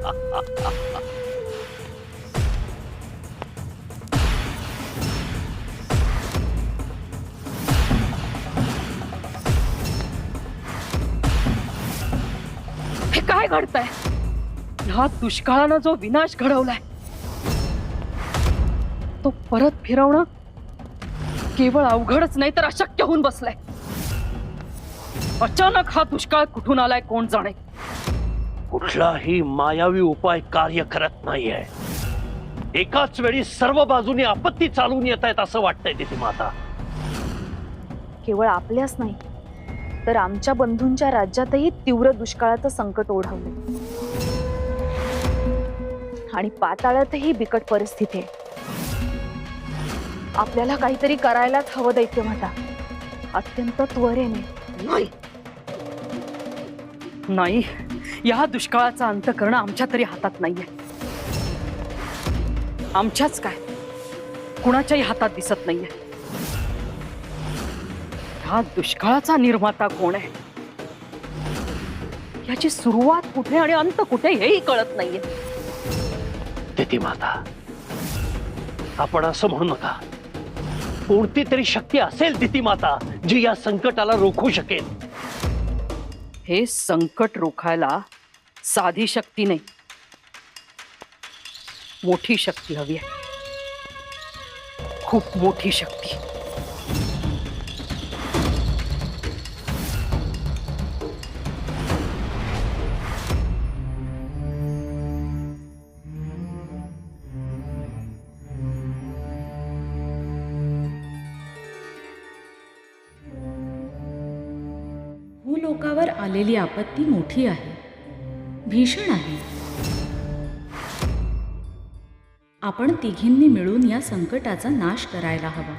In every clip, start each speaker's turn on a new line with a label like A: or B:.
A: हे काय घडतंय? ह्या दुष्काळानं जो विनाश घडवलाय तो परत फिरवणं केवळ अवघडच नाही तर अशक्य होऊन बसलाय. अचानक हा दुष्काळ कुठून आलाय कोण जाणे.
B: कुठलाही मायावी उपाय कार्य करत नाहीये. एकाच वेळी सर्व बाजूनी आपत्ती चालून येत आहेत असं वाटतंय तिथे माता.
C: केवळ आपल्याच नाही तर आमच्या बंधूंच्या राज्यातही तीव्र दुष्काळाचं संकट ओढवलं आणि पाताळातही बिकट परिस्थिती आहे. आपल्याला काहीतरी करायलाच हवं दैत्यमाता, अत्यंत त्वरेने.
A: नाही नाही, या दुष्काळाचा अंत करणं आमच्या तरी हातात नाहीये. आमच्याच काय कुणाच्याही हातात दिसत नाहीये. हा दुष्काळाचा निर्माता कोण आहे, याची सुरुवात कुठे आणि अंत कुठे हेही कळत नाहीये.
B: तिथे माता, आपण असं म्हणू नका. कोणती तरी शक्ती असेल तिथे माता जी या संकटाला रोखू शकेल.
A: हे संकट रोखायला साधी शक्ती नाही, मोठी शक्ती हवी आहे. खूप मोठी शक्ती.
D: भूलोकावर आलेली आपत्ती मोठी आहे, भीषण आहे. आपण तिघींनी मिळून या संकटाचा नाश करायला हवा.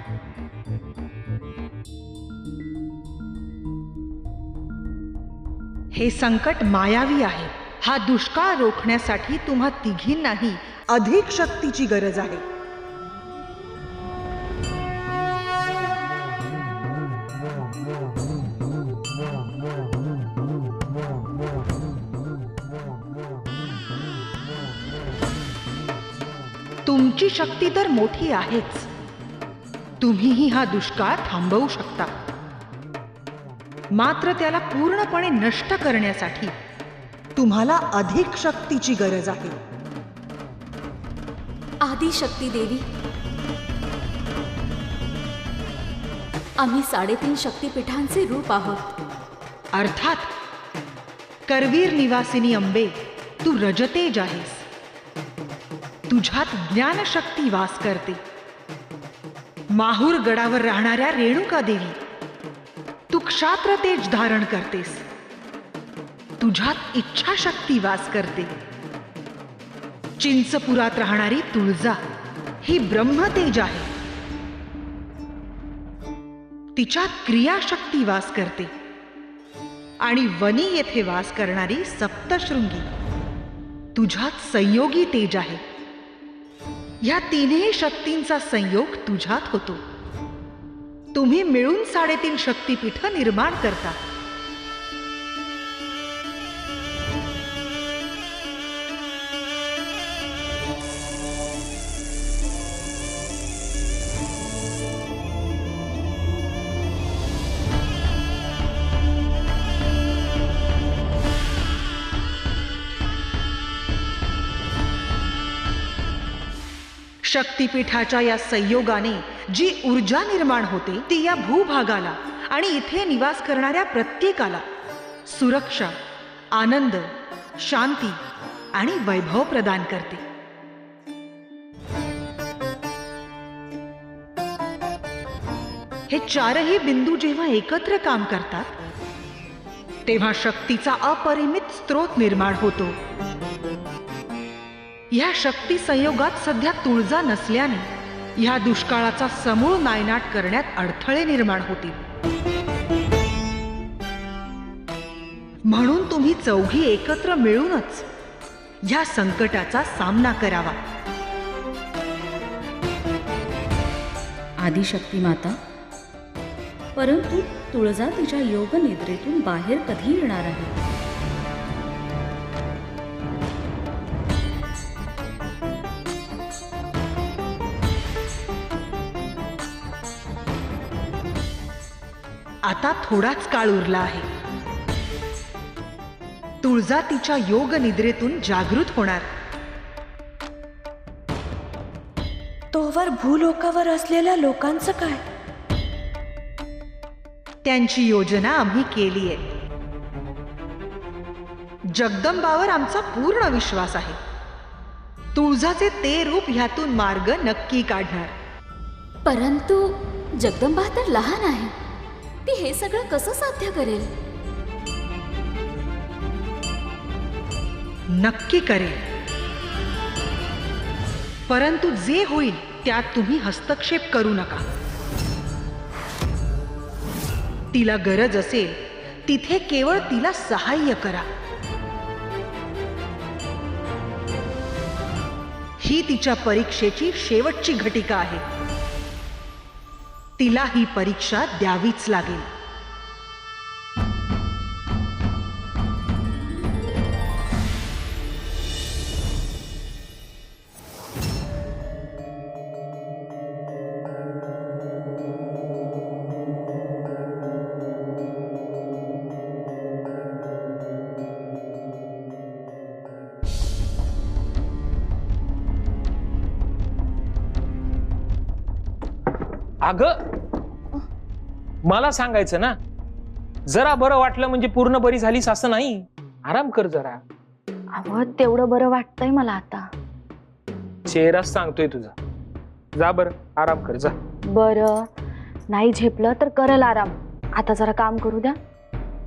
E: हे संकट मायावी आहे. हा दुष्काळ रोखण्यासाठी तुम्हा तिघींनाही अधिक शक्तीची गरज आहे. तुमची शक्ती तर मोठी आहेच. तुम्हीही हा दुष्काळ थांबवू शकता. मात्र त्याला पूर्णपणे नष्ट करण्यासाठी तुम्हाला अधिक शक्तीची गरज आहे.
F: आदिशक्ती देवी, आम्ही 3.5 शक्तिपीठांचे रूप आहोत.
E: अर्थात करवीर निवासिनी अंबे, तू रजतेज आहेस. तुझ्यात ज्ञानशक्ती वास करते. माहूर गडावर राहणाऱ्या रेणुका देवी, तू क्षात्र तेज धारण करतेस. तुझ्यात इच्छाशक्ती वास करते. चिंचपुरात राहणारी तुळजा ही ब्रह्मतेज आहे. तिच्यात क्रियाशक्ती वास करते. आणि वनी येथे वास करणारी सप्तशृंगी, तुझ्यात संयोगी तेज आहे. ह्या तिन्ही शक्तींचा संयोग तुझ्यात होतो. तुम्ही मिळून 3.5 शक्तिपीठ निर्माण करता. शक्तिपीठाच्या या संयोगाने जी ऊर्जा निर्माण होते ती या भूभागाला आणि इथे निवास करणाऱ्या प्रत्येकाला सुरक्षा, आनंद, शांती आणि वैभव प्रदान करते. हे चारही बिंदू जेव्हा एकत्र काम करतात तेव्हा शक्तीचा अपरिमित स्रोत निर्माण होतो. ह्या शक्ती संयोगात सध्या तुळजा नसल्याने ह्या दुष्काळाचा समूळ नायनाट करण्यात अडथळे निर्माण होतील. म्हणून तुम्ही चौघी एकत्र मिळूनच ह्या संकटाचा सामना करावा.
D: आदिशक्ती माता, परंतु तुळजा तिच्या योग निद्रेतून बाहेर कधी येणार आहे?
E: आता थोडाच काळ उरला आहे. तुळजा तिच्या योग निद्रेतून जागृत होणार.
G: तोवर भूलोकावर असलेल्या लोकांचं काय?
E: त्यांची योजना आम्ही केली आहे. जगदंबावर आमचा पूर्ण विश्वास आहे. तुळजाचे ते रूप ह्यातून मार्ग नक्की काढणार.
F: परंतु जगदंबा तर लहान आहे, ती हे सगळं कसं साध्य करेल?
E: नक्की करेल, परंतु जे होईल त्यात तुम्ही हस्तक्षेप करू नका. तिला गरज असेल तिथे केवळ तिला सहाय्य करा. ही तिच्या परीक्षेची शेवटची घटिका आहे. तिला ही परीक्षा द्यावीच लागेल.
H: अगं मला सांगायचं ना, जरा बरं वाटलं म्हणजे पूर्ण बरी झालीस असं नाही. आराम कर जरा.
C: अहो तेवढं बरं वाटतंय मला आता.
H: चेहराच सांगतोय तुझा. जा बरं आराम कर जा.
C: बरं नाही झेपलं तर करल आराम. आता जरा काम करू द्या.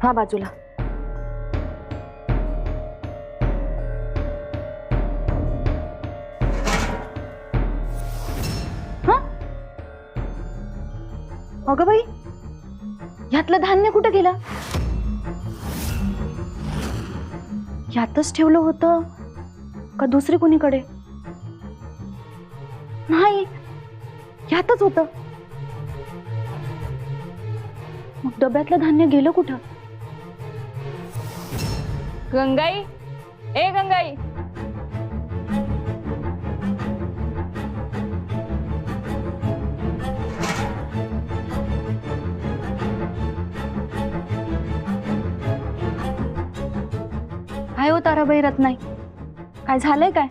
C: हा बाजूला. अगं बाई, ह्यातलं धान्य कुठं गेलं? यातच ठेवलं होतं का दुसरी कोणीकडे? नाही, यातच होतं. मग डब्यातलं धान्य गेलं कुठं?
A: गंगाई, ए गंगाई,
C: काय हो ताराबाई रत्नाई, काय झालंय काय?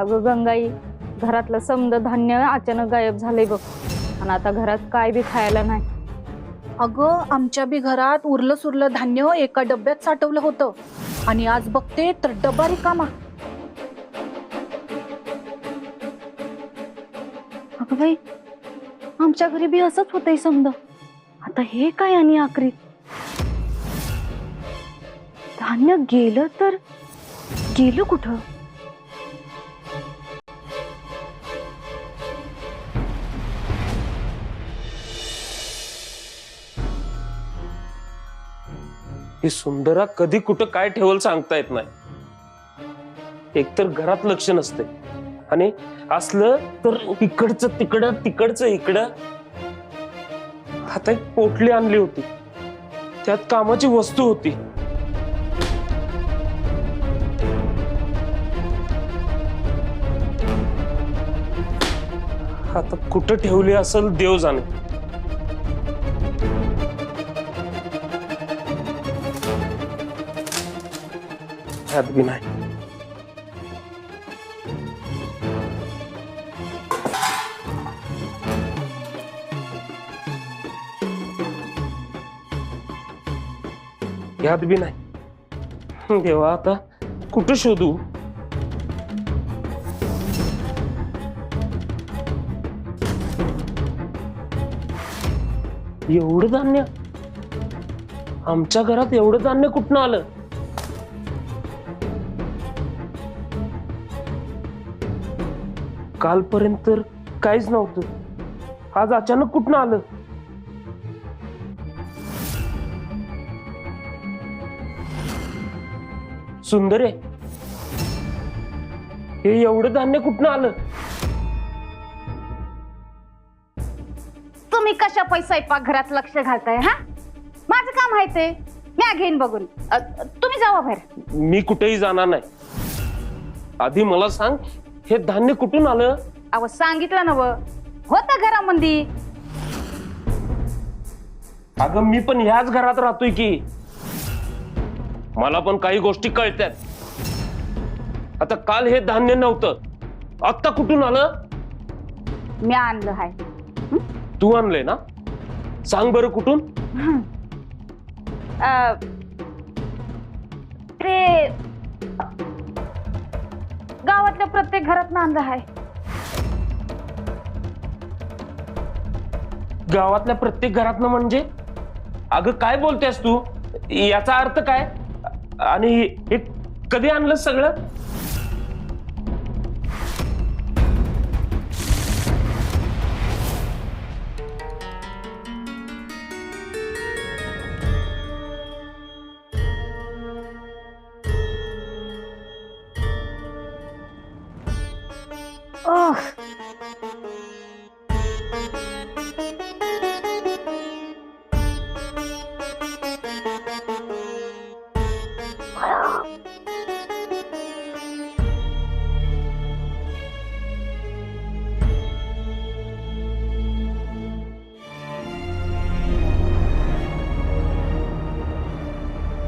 A: अगं गंगाई, घरातलं समद धान्य अचानक गायब झालंय बघ. आणि आता घरात काय बी खायला नाही.
G: अगं आमच्या बी घरात उरलं सुरलं धान्य एका डब्यात साठवलं होतं आणि आज बघते तर डबा रिकामा.
C: अगं बाई, आमच्या घरी बी असंच होतंय समद. आता हे काय आणि आखरी धान्य गेलं तर गेलं कुठं?
H: ही सुंदरा कधी कुठं काय ठेवल सांगता येत नाही. एकतर घरात लक्ष नसते आणि असलं तर इकडचं तिकडं तिकडचं इकडं. आता एक पोटली आणली होती, त्यात कामाची वस्तू होती. आता कुठं ठेवली असेल देव जाणे. ह्यात बी नाही. ह्यात बी नाही. देवा आता कुठं शोधू? एवढं धान्य आमच्या घरात, एवढं धान्य कुठनं आलं? कालपर्यंत तर काहीच नव्हतं, आज अचानक कुठनं आलं? सुंदर आहे, हे एवढं धान्य कुठनं आलं?
C: तुम्ही कशा स्वयंपाक घरात लक्ष घालताय? हा, माझं काम आहे ते, मी घेईन बघून. तुम्ही जावा बाहेर.
H: मी कुठेही जाणार नाही. आधी मला सांग, हे धान्य कुठून आलं?
C: अहो सांगितलं ना, होतं घरामध्ये.
H: अगं मी पण ह्याच घरात राहतोय की, मला पण काही गोष्टी कळतात. आता काल हे धान्य नव्हतं, आत्ता कुठून आलं?
A: मी आणलं हाय.
H: तू आणलंय ना? सांग बरं कुठून?
A: ते गावातल्या प्रत्येक घरात आणलं हाय.
H: गावातल्या प्रत्येक घरातनं म्हणजे? अगं काय बोलतेस तू? याचा अर्थ काय? आणि हे कधी आणलं सगळं?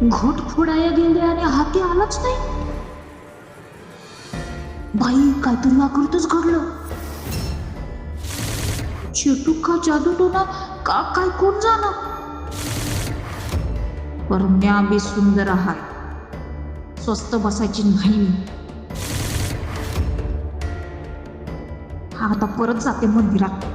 F: घोट फोडाया गेले आणि हाती आलाच नाही. बाई काहीतरी आकृतच घडलं. चेटू का जादूटोना का काय कोण जाणं. परम्या बी सुंदर आहात, स्वस्त बसायची नाही. आता परत जाते मंदिरात.